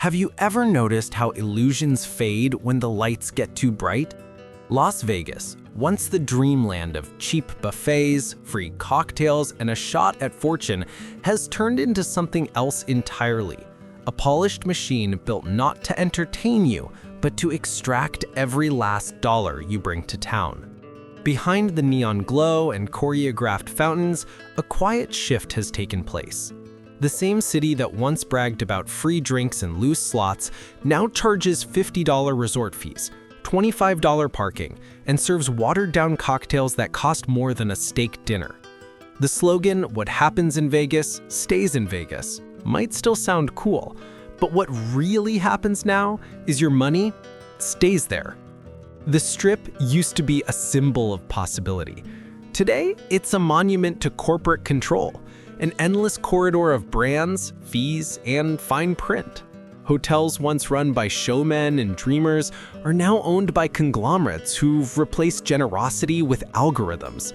Have you ever noticed how illusions fade when the lights get too bright? Las Vegas, once the dreamland of cheap buffets, free cocktails, and a shot at fortune, has turned into something else entirely. A polished machine built not to entertain you, but to extract every last dollar you bring to town. Behind the neon glow and choreographed fountains, a quiet shift has taken place. The same city that once bragged about free drinks and loose slots now charges $50 resort fees, $25 parking, and serves watered-down cocktails that cost more than a steak dinner. The slogan, "What happens in Vegas, stays in Vegas," might still sound cool, but what really happens now is your money stays there. The Strip used to be a symbol of possibility. Today, it's a monument to corporate control, an endless corridor of brands, fees, and fine print. Hotels once run by showmen and dreamers are now owned by conglomerates who've replaced generosity with algorithms.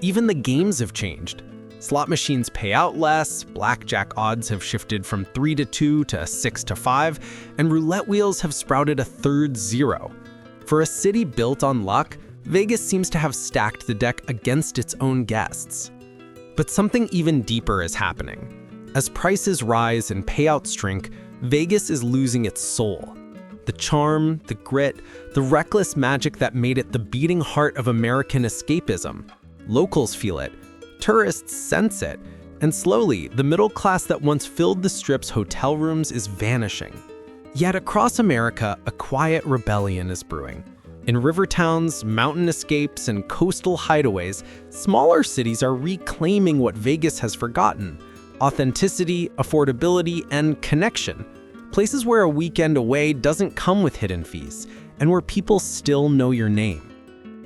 Even the games have changed. Slot machines pay out less, blackjack odds have shifted from 3 to 2 to 6 to 5, and roulette wheels have sprouted a third zero. For a city built on luck, Vegas seems to have stacked the deck against its own guests. But something even deeper is happening. As prices rise and payouts shrink, Vegas is losing its soul. The charm, the grit, the reckless magic that made it the beating heart of American escapism. Locals feel it, tourists sense it, and slowly, the middle class that once filled the Strip's hotel rooms is vanishing. Yet across America, a quiet rebellion is brewing. In river towns, mountain escapes, and coastal hideaways, smaller cities are reclaiming what Vegas has forgotten: authenticity, affordability, and connection. Places where a weekend away doesn't come with hidden fees, and where people still know your name.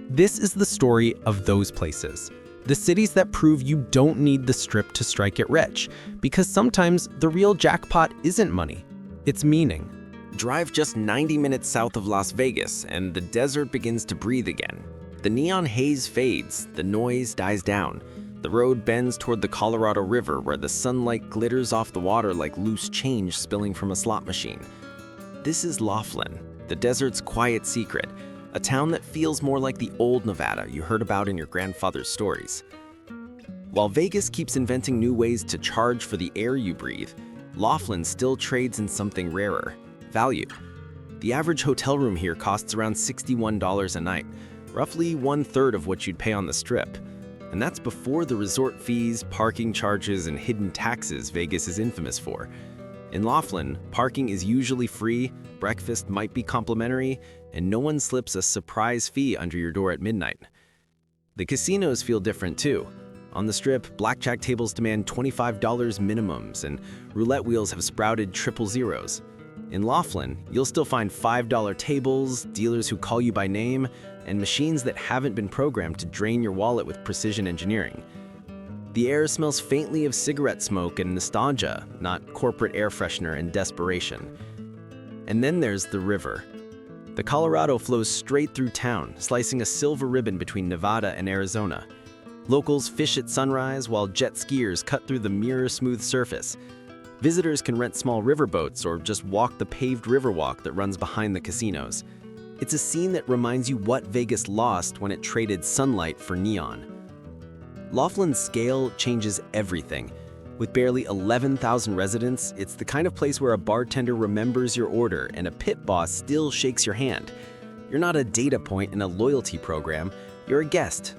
This is the story of those places. The cities that prove you don't need the Strip to strike it rich, because sometimes the real jackpot isn't money, it's meaning. Drive just 90 minutes south of Las Vegas, and the desert begins to breathe again. The neon haze fades, the noise dies down. The road bends toward the Colorado River, where the sunlight glitters off the water like loose change spilling from a slot machine. This is Laughlin, the desert's quiet secret, a town that feels more like the old Nevada you heard about in your grandfather's stories. While Vegas keeps inventing new ways to charge for the air you breathe, Laughlin still trades in something rarer: value. The average hotel room here costs around $61 a night, roughly 1/3 of what you'd pay on the Strip. And that's before the resort fees, parking charges, and hidden taxes Vegas is infamous for. In Laughlin, parking is usually free, breakfast might be complimentary, and no one slips a surprise fee under your door at midnight. The casinos feel different too. On the Strip, blackjack tables demand $25 minimums, and roulette wheels have sprouted triple zeros. In Laughlin, you'll still find $5 tables, dealers who call you by name, and machines that haven't been programmed to drain your wallet with precision engineering. The air smells faintly of cigarette smoke and nostalgia, not corporate air freshener and desperation. And then there's the river. The Colorado flows straight through town, slicing a silver ribbon between Nevada and Arizona. Locals fish at sunrise while jet skiers cut through the mirror-smooth surface. Visitors can rent small riverboats or just walk the paved riverwalk that runs behind the casinos. It's a scene that reminds you what Vegas lost when it traded sunlight for neon. Laughlin's scale changes everything. With barely 11,000 residents, it's the kind of place where a bartender remembers your order and a pit boss still shakes your hand. You're not a data point in a loyalty program, you're a guest.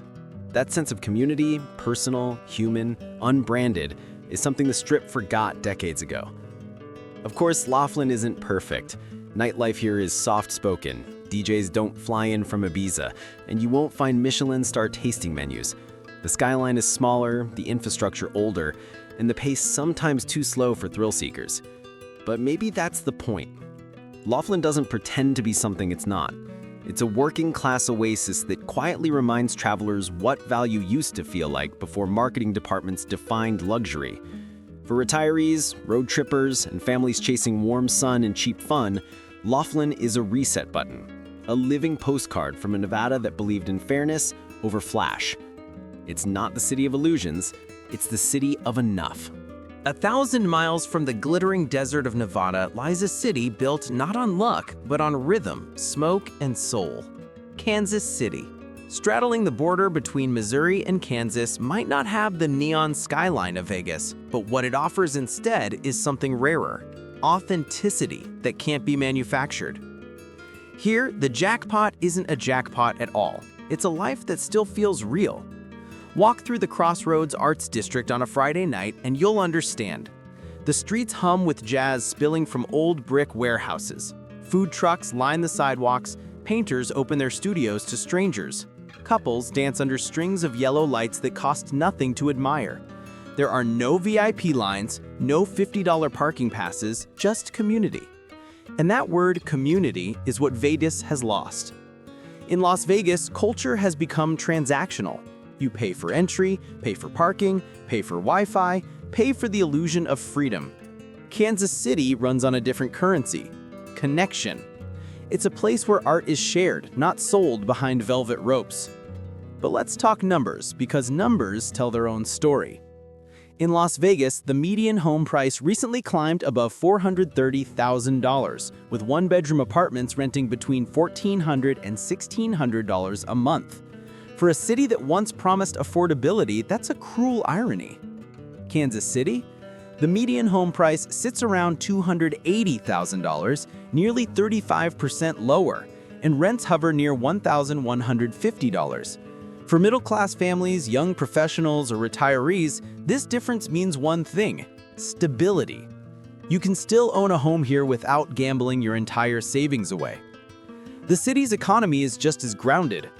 That sense of community, personal, human, unbranded, is something the Strip forgot decades ago. Of course, Laughlin isn't perfect. Nightlife here is soft-spoken. DJs don't fly in from Ibiza, and you won't find Michelin-star tasting menus. The skyline is smaller, the infrastructure older, and the pace sometimes too slow for thrill seekers. But maybe that's the point. Laughlin doesn't pretend to be something it's not. It's a working-class oasis that quietly reminds travelers what value used to feel like before marketing departments defined luxury. For retirees, road trippers, and families chasing warm sun and cheap fun, Laughlin is a reset button, a living postcard from a Nevada that believed in fairness over flash. It's not the city of illusions, it's the city of enough. 1,000 miles from the glittering desert of Nevada lies a city built not on luck, but on rhythm, smoke, and soul. Kansas City. Straddling the border between Missouri and Kansas might not have the neon skyline of Vegas, but what it offers instead is something rarer: authenticity that can't be manufactured. Here, the jackpot isn't a jackpot at all. It's a life that still feels real. Walk through the Crossroads Arts District on a Friday night and you'll understand. The streets hum with jazz spilling from old brick warehouses. Food trucks line the sidewalks, painters open their studios to strangers. Couples dance under strings of yellow lights that cost nothing to admire. There are no VIP lines, no $50 parking passes, just community. And that word community is what Vegas has lost. In Las Vegas, culture has become transactional. You pay for entry, pay for parking, pay for Wi-Fi, pay for the illusion of freedom. Kansas City runs on a different currency: connection. It's a place where art is shared, not sold behind velvet ropes. But let's talk numbers, because numbers tell their own story. In Las Vegas, the median home price recently climbed above $430,000, with one-bedroom apartments renting between $1,400 and $1,600 a month. For a city that once promised affordability, that's a cruel irony. Kansas City? The median home price sits around $280,000, nearly 35% lower, and rents hover near $1,150. For middle-class families, young professionals, or retirees, this difference means one thing: stability. You can still own a home here without gambling your entire savings away. The city's economy is just as grounded.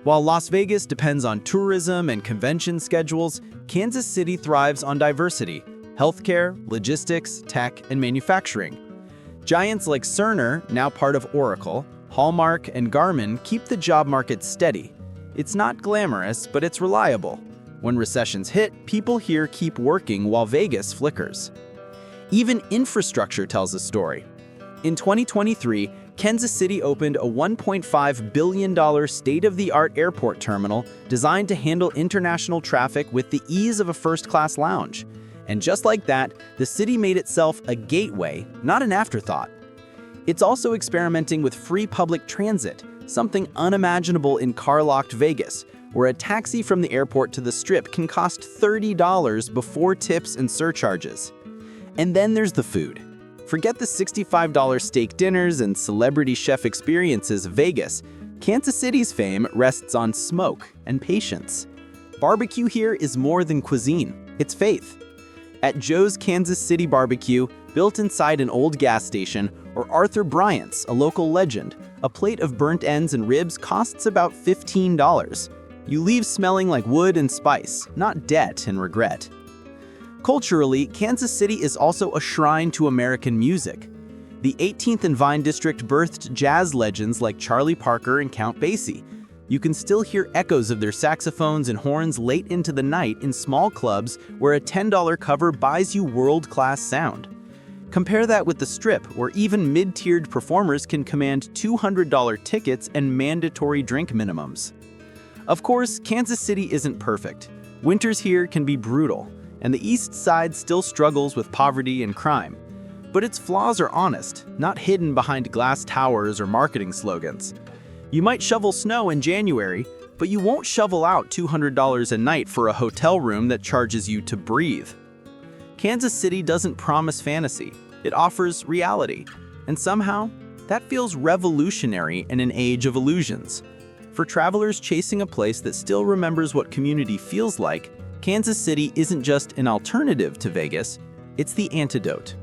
While Las Vegas depends on tourism and convention schedules, Kansas City thrives on diversity: healthcare, logistics, tech, and manufacturing. Giants like Cerner, now part of Oracle, Hallmark, and Garmin keep the job market steady. It's not glamorous, but it's reliable. When recessions hit, people here keep working while Vegas flickers. Even infrastructure tells a story. In 2023, Kansas City opened a $1.5 billion state-of-the-art airport terminal designed to handle international traffic with the ease of a first-class lounge. And just like that, the city made itself a gateway, not an afterthought. It's also experimenting with free public transit, something unimaginable in car-locked Vegas, where a taxi from the airport to the Strip can cost $30 before tips and surcharges. And then there's the food. Forget the $65 steak dinners and celebrity chef experiences of Vegas. Kansas City's fame rests on smoke and patience. Barbecue here is more than cuisine, it's faith. At Joe's Kansas City Barbecue, built inside an old gas station, or Arthur Bryant's, a local legend, a plate of burnt ends and ribs costs about $15. You leave smelling like wood and spice, not debt and regret. Culturally, Kansas City is also a shrine to American music. The 18th and Vine District birthed jazz legends like Charlie Parker and Count Basie. You can still hear echoes of their saxophones and horns late into the night in small clubs where a $10 cover buys you world-class sound. Compare that with the Strip, where even mid-tiered performers can command $200 tickets and mandatory drink minimums. Of course, Kansas City isn't perfect. Winters here can be brutal, and the East Side still struggles with poverty and crime. But its flaws are honest, not hidden behind glass towers or marketing slogans. You might shovel snow in January, but you won't shovel out $200 a night for a hotel room that charges you to breathe. Kansas City doesn't promise fantasy, it offers reality. And somehow, that feels revolutionary in an age of illusions. For travelers chasing a place that still remembers what community feels like, Kansas City isn't just an alternative to Vegas, it's the antidote.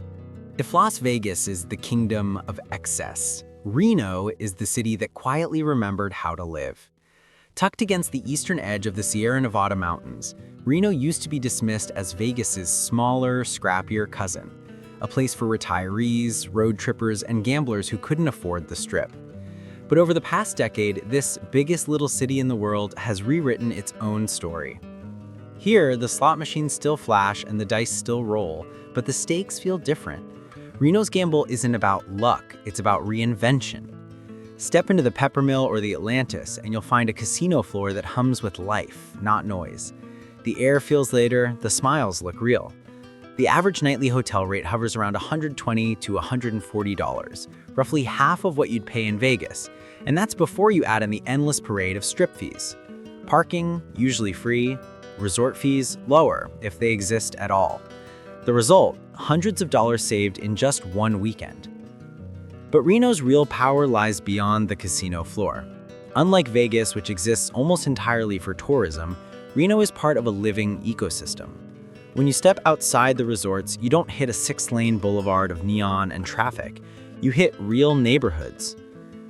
If Las Vegas is the kingdom of excess, Reno is the city that quietly remembered how to live. Tucked against the eastern edge of the Sierra Nevada mountains, Reno used to be dismissed as Vegas's smaller, scrappier cousin, a place for retirees, road trippers, and gamblers who couldn't afford the Strip. But over the past decade, this biggest little city in the world has rewritten its own story. Here, the slot machines still flash and the dice still roll, but the stakes feel different. Reno's gamble isn't about luck, it's about reinvention. Step into the Peppermill or the Atlantis, and you'll find a casino floor that hums with life, not noise. The air feels later, the smiles look real. The average nightly hotel rate hovers around $120 to $140, roughly half of what you'd pay in Vegas, and that's before you add in the endless parade of strip fees. Parking, usually free, resort fees, lower, if they exist at all. The result, hundreds of dollars saved in just one weekend. But Reno's real power lies beyond the casino floor. Unlike Vegas, which exists almost entirely for tourism, Reno is part of a living ecosystem. When you step outside the resorts, you don't hit a 6-lane boulevard of neon and traffic. You hit real neighborhoods.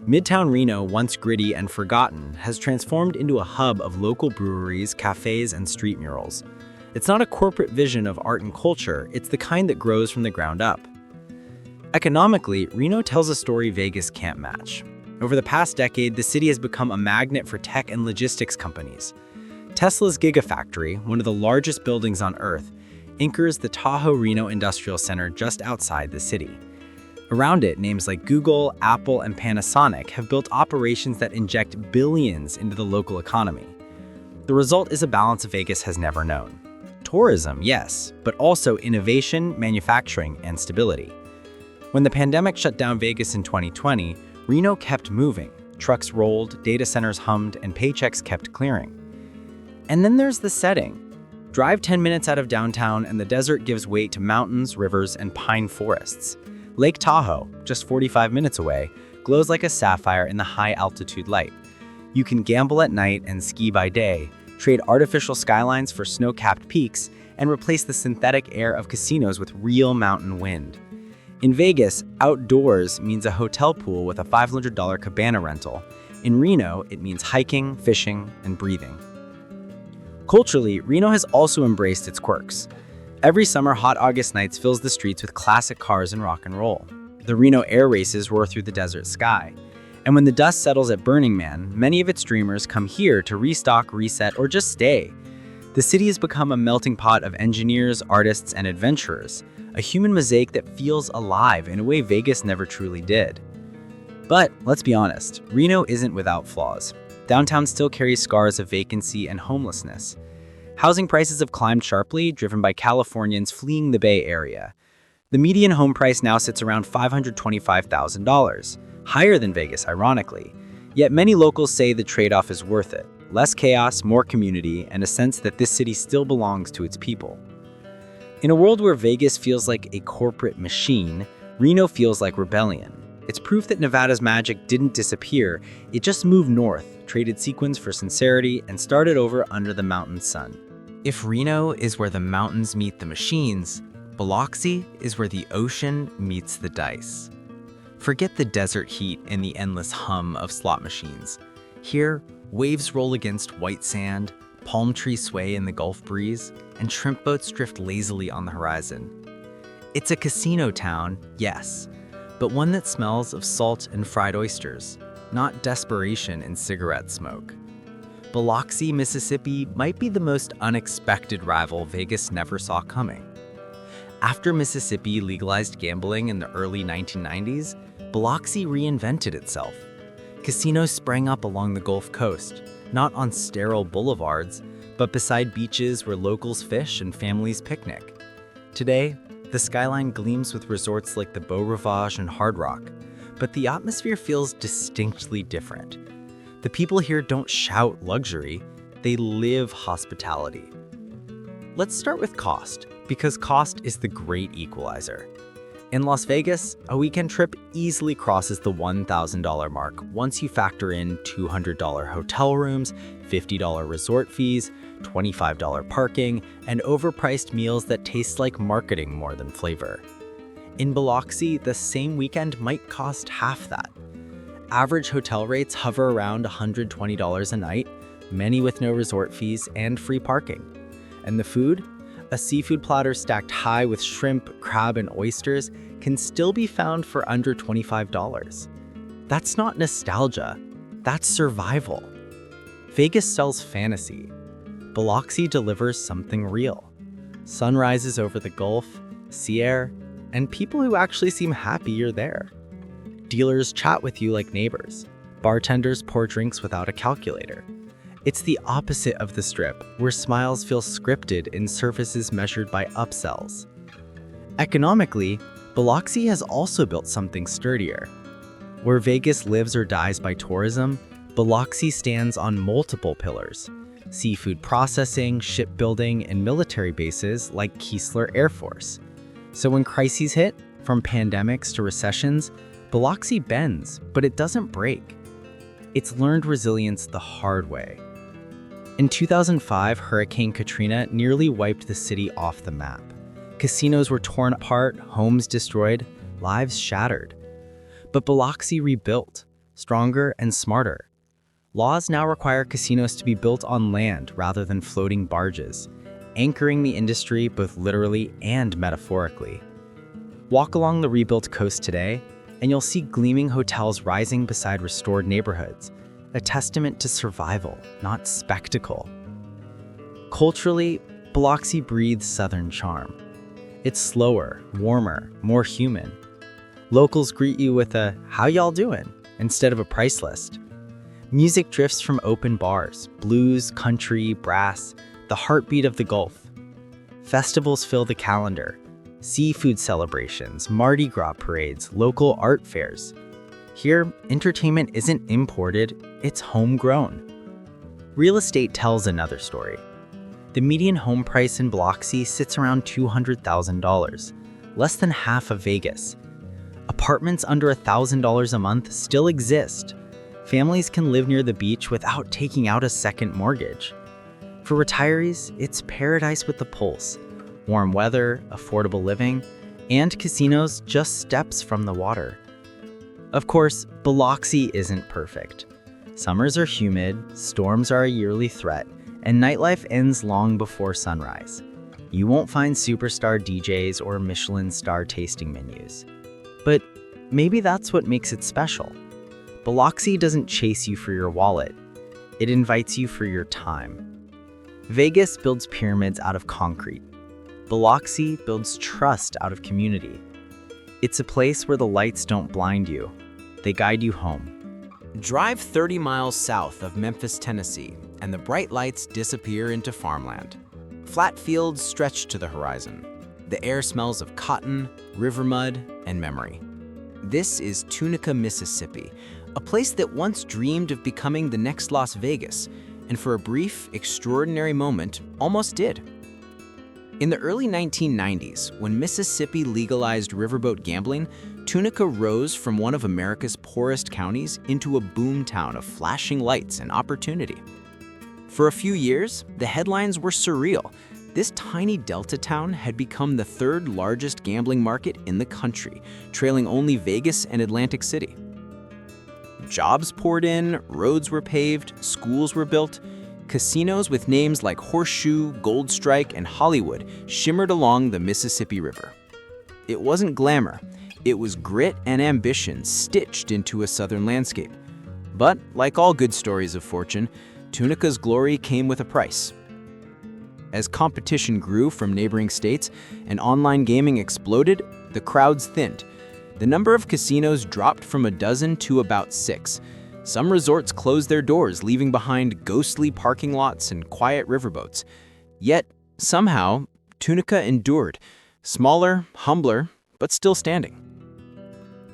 Midtown Reno, once gritty and forgotten, has transformed into a hub of local breweries, cafes, and street murals. It's not a corporate vision of art and culture, it's the kind that grows from the ground up. Economically, Reno tells a story Vegas can't match. Over the past decade, the city has become a magnet for tech and logistics companies. Tesla's Gigafactory, one of the largest buildings on Earth, anchors the Tahoe Reno Industrial Center just outside the city. Around it, names like Google, Apple, and Panasonic have built operations that inject billions into the local economy. The result is a balance Vegas has never known. Tourism, yes, but also innovation, manufacturing, and stability. When the pandemic shut down Vegas in 2020, Reno kept moving. Trucks rolled, data centers hummed, and paychecks kept clearing. And then there's the setting. Drive 10 minutes out of downtown and the desert gives way to mountains, rivers, and pine forests. Lake Tahoe, just 45 minutes away, glows like a sapphire in the high-altitude light. You can gamble at night and ski by day, trade artificial skylines for snow-capped peaks, and replace the synthetic air of casinos with real mountain wind. In Vegas, outdoors means a hotel pool with a $500 cabana rental. In Reno, it means hiking, fishing, and breathing. Culturally, Reno has also embraced its quirks. Every summer, hot August nights fills the streets with classic cars and rock and roll. The Reno air races roar through the desert sky. And when the dust settles at Burning Man, many of its dreamers come here to restock, reset, or just stay. The city has become a melting pot of engineers, artists, and adventurers, a human mosaic that feels alive in a way Vegas never truly did. But let's be honest, Reno isn't without flaws. Downtown still carries scars of vacancy and homelessness. Housing prices have climbed sharply, driven by Californians fleeing the Bay Area. The median home price now sits around $525,000, higher than Vegas, ironically. Yet many locals say the trade-off is worth it. Less chaos, more community, and a sense that this city still belongs to its people. In a world where Vegas feels like a corporate machine, Reno feels like rebellion. It's proof that Nevada's magic didn't disappear, it just moved north, traded sequins for sincerity, and started over under the mountain sun. If Reno is where the mountains meet the machines, Biloxi is where the ocean meets the dice. Forget the desert heat and the endless hum of slot machines. Here, waves roll against white sand, palm trees sway in the Gulf breeze, and shrimp boats drift lazily on the horizon. It's a casino town, yes, but one that smells of salt and fried oysters, not desperation and cigarette smoke. Biloxi, Mississippi might be the most unexpected rival Vegas never saw coming. After Mississippi legalized gambling in the early 1990s, Biloxi reinvented itself. Casinos sprang up along the Gulf Coast, not on sterile boulevards, but beside beaches where locals fish and families picnic. Today, the skyline gleams with resorts like the Beau Rivage and Hard Rock, but the atmosphere feels distinctly different. The people here don't shout luxury, they live hospitality. Let's start with cost, because cost is the great equalizer. In Las Vegas, a weekend trip easily crosses the $1,000 mark once you factor in $200 hotel rooms, $50 resort fees, $25 parking, and overpriced meals that taste like marketing more than flavor. In Biloxi, the same weekend might cost half that. Average hotel rates hover around $120 a night, many with no resort fees and free parking. And the food? A seafood platter stacked high with shrimp, crab, and oysters can still be found for under $25. That's not nostalgia, that's survival. Vegas sells fantasy. Biloxi delivers something real. Sunrises over the Gulf, sea air, and people who actually seem happy you're there. Dealers chat with you like neighbors. Bartenders pour drinks without a calculator. It's the opposite of the Strip, where smiles feel scripted in services measured by upsells. Economically, Biloxi has also built something sturdier. Where Vegas lives or dies by tourism, Biloxi stands on multiple pillars: seafood processing, shipbuilding, and military bases like Keesler Air Force. So when crises hit, from pandemics to recessions, Biloxi bends, but it doesn't break. It's learned resilience the hard way. In 2005, Hurricane Katrina nearly wiped the city off the map. Casinos were torn apart, homes destroyed, lives shattered. But Biloxi rebuilt, stronger and smarter. Laws now require casinos to be built on land rather than floating barges, anchoring the industry both literally and metaphorically. Walk along the rebuilt coast today, and you'll see gleaming hotels rising beside restored neighborhoods, a testament to survival, not spectacle. Culturally, Biloxi breathes Southern charm. It's slower, warmer, more human. Locals greet you with a "how y'all doing?" instead of a price list. Music drifts from open bars, blues, country, brass, the heartbeat of the Gulf. Festivals fill the calendar, seafood celebrations, Mardi Gras parades, local art fairs. Here, entertainment isn't imported, it's homegrown. Real estate tells another story. The median home price in Biloxi sits around $200,000, less than half of Vegas. Apartments under $1,000 a month still exist. Families can live near the beach without taking out a second mortgage. For retirees, it's paradise with the pulse. Warm weather, affordable living, and casinos just steps from the water. Of course, Biloxi isn't perfect. Summers are humid, storms are a yearly threat, and nightlife ends long before sunrise. You won't find superstar DJs or Michelin star tasting menus. But maybe that's what makes it special. Biloxi doesn't chase you for your wallet. It invites you for your time. Vegas builds pyramids out of concrete. Biloxi builds trust out of community. It's a place where the lights don't blind you. They guide you home. Drive 30 miles south of Memphis, Tennessee, and the bright lights disappear into farmland. Flat fields stretch to the horizon. The air smells of cotton, river mud, and memory. This is Tunica, Mississippi, a place that once dreamed of becoming the next Las Vegas, and for a brief, extraordinary moment, almost did. In the early 1990s, when Mississippi legalized riverboat gambling, Tunica rose from one of America's poorest counties into a boomtown of flashing lights and opportunity. For a few years, the headlines were surreal. This tiny delta town had become the third largest gambling market in the country, trailing only Vegas and Atlantic City. Jobs poured in, roads were paved, schools were built. Casinos with names like Horseshoe, Gold Strike, and Hollywood shimmered along the Mississippi River. It wasn't glamour, it was grit and ambition stitched into a southern landscape. But like all good stories of fortune, Tunica's glory came with a price. As competition grew from neighboring states and online gaming exploded, the crowds thinned. The number of casinos dropped from a dozen to about 6. Some resorts closed their doors, leaving behind ghostly parking lots and quiet riverboats. Yet, somehow, Tunica endured. Smaller, humbler, but still standing.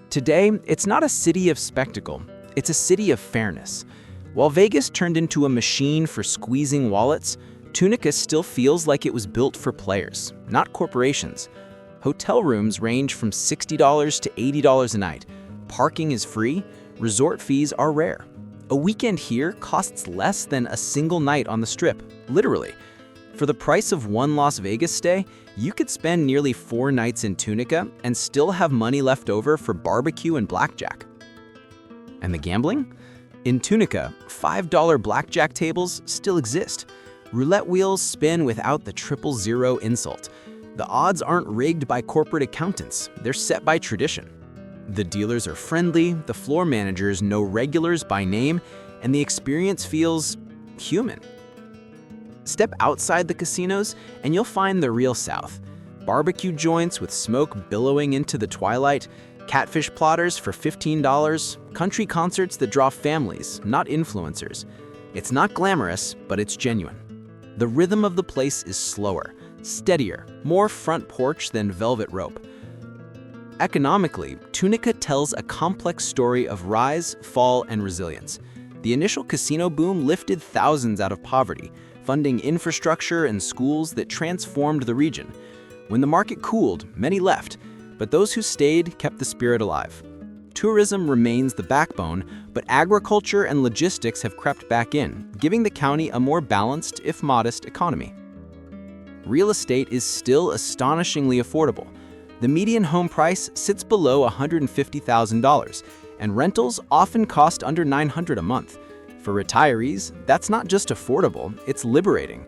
Today, it's not a city of spectacle, it's a city of fairness. While Vegas turned into a machine for squeezing wallets, Tunica still feels like it was built for players, not corporations. Hotel rooms range from $60 to $80 a night. Parking is free. Resort fees are rare. A weekend here costs less than a single night on the Strip, literally. For the price of one Las Vegas stay, you could spend nearly 4 nights in Tunica and still have money left over for barbecue and blackjack. And the gambling? In Tunica, $5 blackjack tables still exist. Roulette wheels spin without the 000 insult. The odds aren't rigged by corporate accountants, they're set by tradition. The dealers are friendly, the floor managers know regulars by name, and the experience feels human. Step outside the casinos and you'll find the real South. Barbecue joints with smoke billowing into the twilight, catfish platters for $15, country concerts that draw families, not influencers. It's not glamorous, but it's genuine. The rhythm of the place is slower, steadier, more front porch than velvet rope. Economically, Tunica tells a complex story of rise, fall, and resilience. The initial casino boom lifted thousands out of poverty, funding infrastructure and schools that transformed the region. When the market cooled, many left, but those who stayed kept the spirit alive. Tourism remains the backbone, but agriculture and logistics have crept back in, giving the county a more balanced, if modest, economy. Real estate is still astonishingly affordable. The median home price sits below $150,000, and rentals often cost under $900 a month. For retirees, that's not just affordable, it's liberating.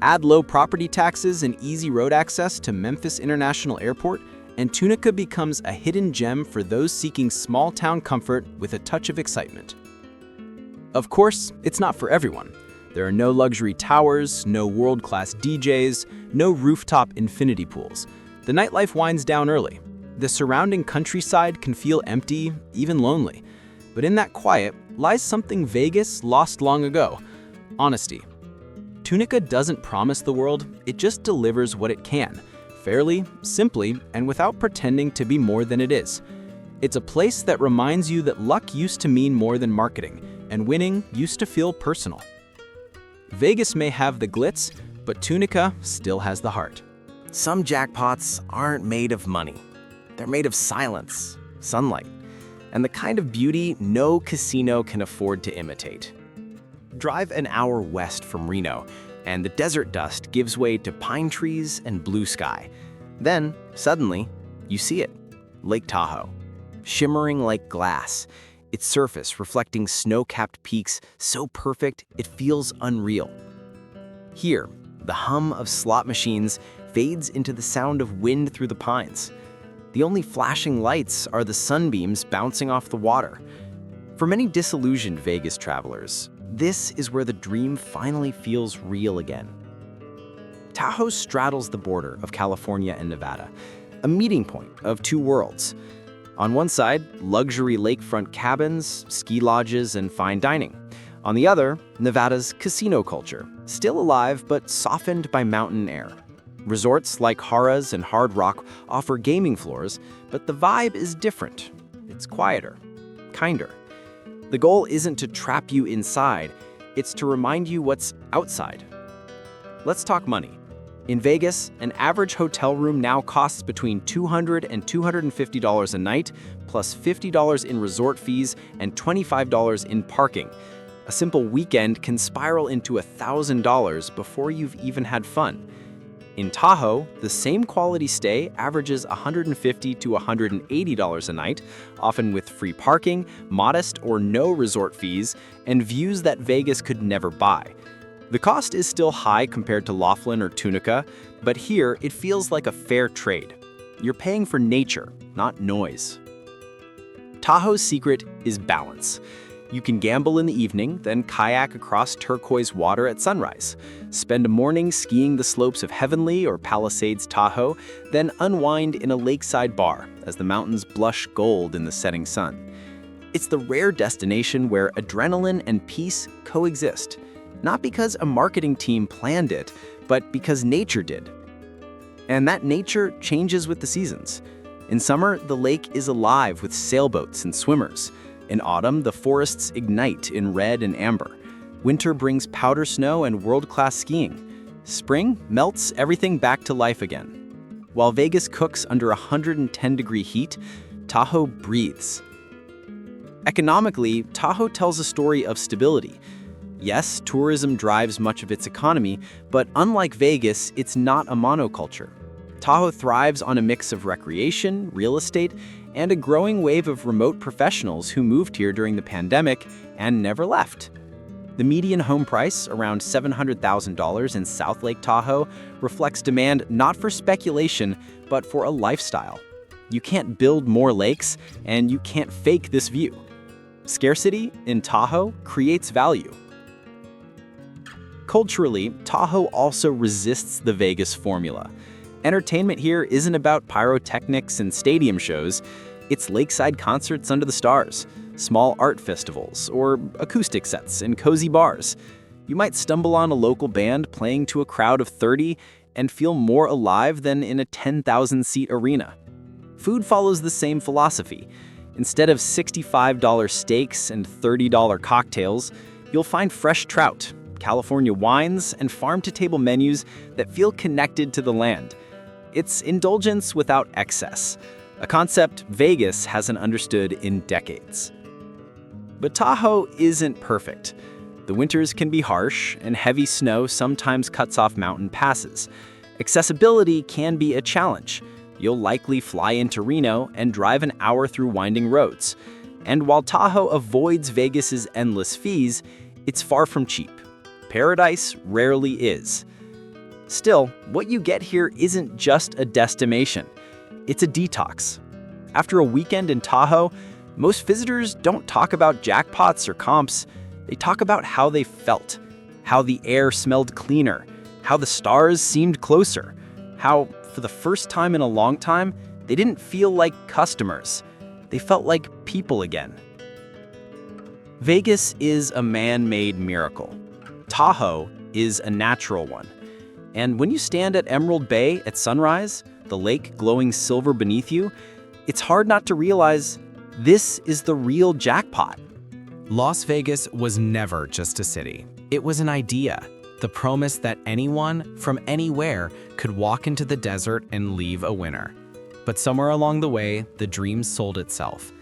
Add low property taxes and easy road access to Memphis International Airport, and Tunica becomes a hidden gem for those seeking small-town comfort with a touch of excitement. Of course, it's not for everyone. There are no luxury towers, no world-class DJs, no rooftop infinity pools. The nightlife winds down early. The surrounding countryside can feel empty, even lonely. But in that quiet lies something Vegas lost long ago: honesty. Tunica doesn't promise the world, it just delivers what it can, fairly, simply, and without pretending to be more than it is. It's a place that reminds you that luck used to mean more than marketing, and winning used to feel personal. Vegas may have the glitz, but Tunica still has the heart. Some jackpots aren't made of money. They're made of silence, sunlight, and the kind of beauty no casino can afford to imitate. Drive an hour west from Reno, and the desert dust gives way to pine trees and blue sky. Then, suddenly, you see it, Lake Tahoe, shimmering like glass, its surface reflecting snow-capped peaks so perfect it feels unreal. Here, the hum of slot machines fades into the sound of wind through the pines. The only flashing lights are the sunbeams bouncing off the water. For many disillusioned Vegas travelers, this is where the dream finally feels real again. Tahoe straddles the border of California and Nevada, a meeting point of two worlds. On one side, luxury lakefront cabins, ski lodges, and fine dining. On the other, Nevada's casino culture, still alive but softened by mountain air. Resorts like Harrah's and Hard Rock offer gaming floors, but the vibe is different. It's quieter, kinder. The goal isn't to trap you inside, it's to remind you what's outside. Let's talk money. In Vegas, an average hotel room now costs between $200 and $250 a night, plus $50 in resort fees and $25 in parking. A simple weekend can spiral into $1,000 before you've even had fun. In Tahoe, the same quality stay averages $150 to $180 a night, often with free parking, modest or no resort fees, and views that Vegas could never buy. The cost is still high compared to Laughlin or Tunica, but here it feels like a fair trade. You're paying for nature, not noise. Tahoe's secret is balance. You can gamble in the evening, then kayak across turquoise water at sunrise. Spend a morning skiing the slopes of Heavenly or Palisades Tahoe, then unwind in a lakeside bar as the mountains blush gold in the setting sun. It's the rare destination where adrenaline and peace coexist, not because a marketing team planned it, but because nature did. And that nature changes with the seasons. In summer, the lake is alive with sailboats and swimmers. In autumn, the forests ignite in red and amber. Winter brings powder snow and world-class skiing. Spring melts everything back to life again. While Vegas cooks under 110-degree heat, Tahoe breathes. Economically, Tahoe tells a story of stability. Yes, tourism drives much of its economy, but unlike Vegas, it's not a monoculture. Tahoe thrives on a mix of recreation, real estate, and a growing wave of remote professionals who moved here during the pandemic and never left. The median home price, around $700,000 in South Lake Tahoe, reflects demand not for speculation, but for a lifestyle. You can't build more lakes, and you can't fake this view. Scarcity in Tahoe creates value. Culturally, Tahoe also resists the Vegas formula. Entertainment here isn't about pyrotechnics and stadium shows. It's lakeside concerts under the stars, small art festivals, or acoustic sets in cozy bars. You might stumble on a local band playing to a crowd of 30, and feel more alive than in a 10,000-seat arena. Food follows the same philosophy. Instead of $65 steaks and $30 cocktails, you'll find fresh trout, California wines, and farm-to-table menus that feel connected to the land. It's indulgence without excess, a concept Vegas hasn't understood in decades. But Tahoe isn't perfect. The winters can be harsh, and heavy snow sometimes cuts off mountain passes. Accessibility can be a challenge. You'll likely fly into Reno and drive an hour through winding roads. And while Tahoe avoids Vegas's endless fees, it's far from cheap. Paradise rarely is. Still, what you get here isn't just a destination. It's a detox. After a weekend in Tahoe, most visitors don't talk about jackpots or comps. They talk about how they felt, how the air smelled cleaner, how the stars seemed closer, how, for the first time in a long time, they didn't feel like customers. They felt like people again. Vegas is a man-made miracle. Tahoe is a natural one. And when you stand at Emerald Bay at sunrise, the lake glowing silver beneath you, it's hard not to realize this is the real jackpot. Las Vegas was never just a city. It was an idea, the promise that anyone from anywhere could walk into the desert and leave a winner. But somewhere along the way, the dream sold itself.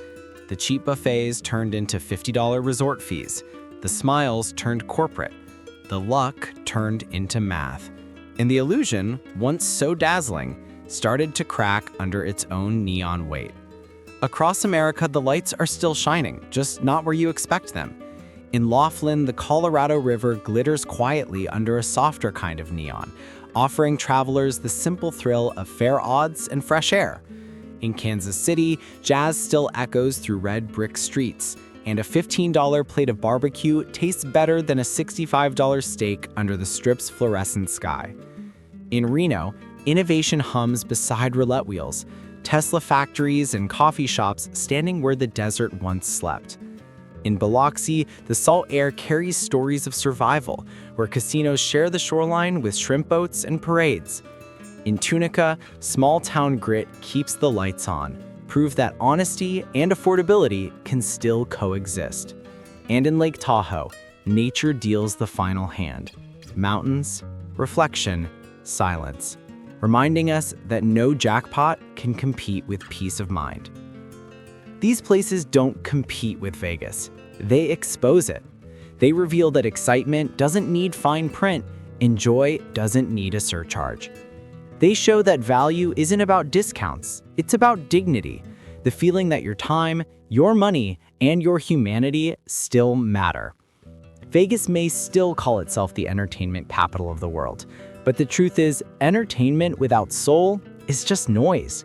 The cheap buffets turned into $50 resort fees. The smiles turned corporate. The luck turned into math. And the illusion, once so dazzling, started to crack under its own neon weight. Across America, the lights are still shining, just not where you expect them. In Laughlin, the Colorado River glitters quietly under a softer kind of neon, offering travelers the simple thrill of fair odds and fresh air. In Kansas City, jazz still echoes through red brick streets, and a $15 plate of barbecue tastes better than a $65 steak under the Strip's fluorescent sky. In Reno, innovation hums beside roulette wheels, Tesla factories and coffee shops standing where the desert once slept. In Biloxi, the salt air carries stories of survival, where casinos share the shoreline with shrimp boats and parades. In Tunica, small-town grit keeps the lights on, proof that honesty and affordability can still coexist. And in Lake Tahoe, nature deals the final hand. Mountains, reflection, silence, reminding us that no jackpot can compete with peace of mind. These places don't compete with Vegas. They expose it. They reveal that excitement doesn't need fine print and joy doesn't need a surcharge. They show that value isn't about discounts, it's about dignity, the feeling that your time, your money, and your humanity still matter. Vegas may still call itself the entertainment capital of the world, but the truth is, entertainment without soul is just noise.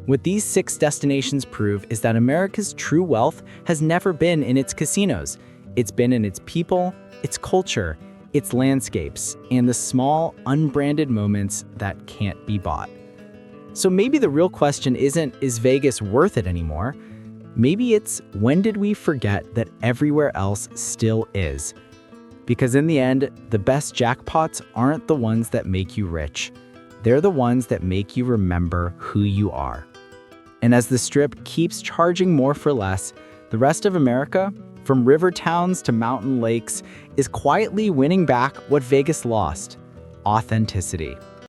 What these 6 destinations prove is that America's true wealth has never been in its casinos. It's been in its people, its culture, its landscapes, and the small, unbranded moments that can't be bought. So maybe the real question isn't, is Vegas worth it anymore? Maybe it's, when did we forget that everywhere else still is? Because in the end, the best jackpots aren't the ones that make you rich. They're the ones that make you remember who you are. And as the Strip keeps charging more for less, the rest of America, from river towns to mountain lakes, is quietly winning back what Vegas lost: authenticity.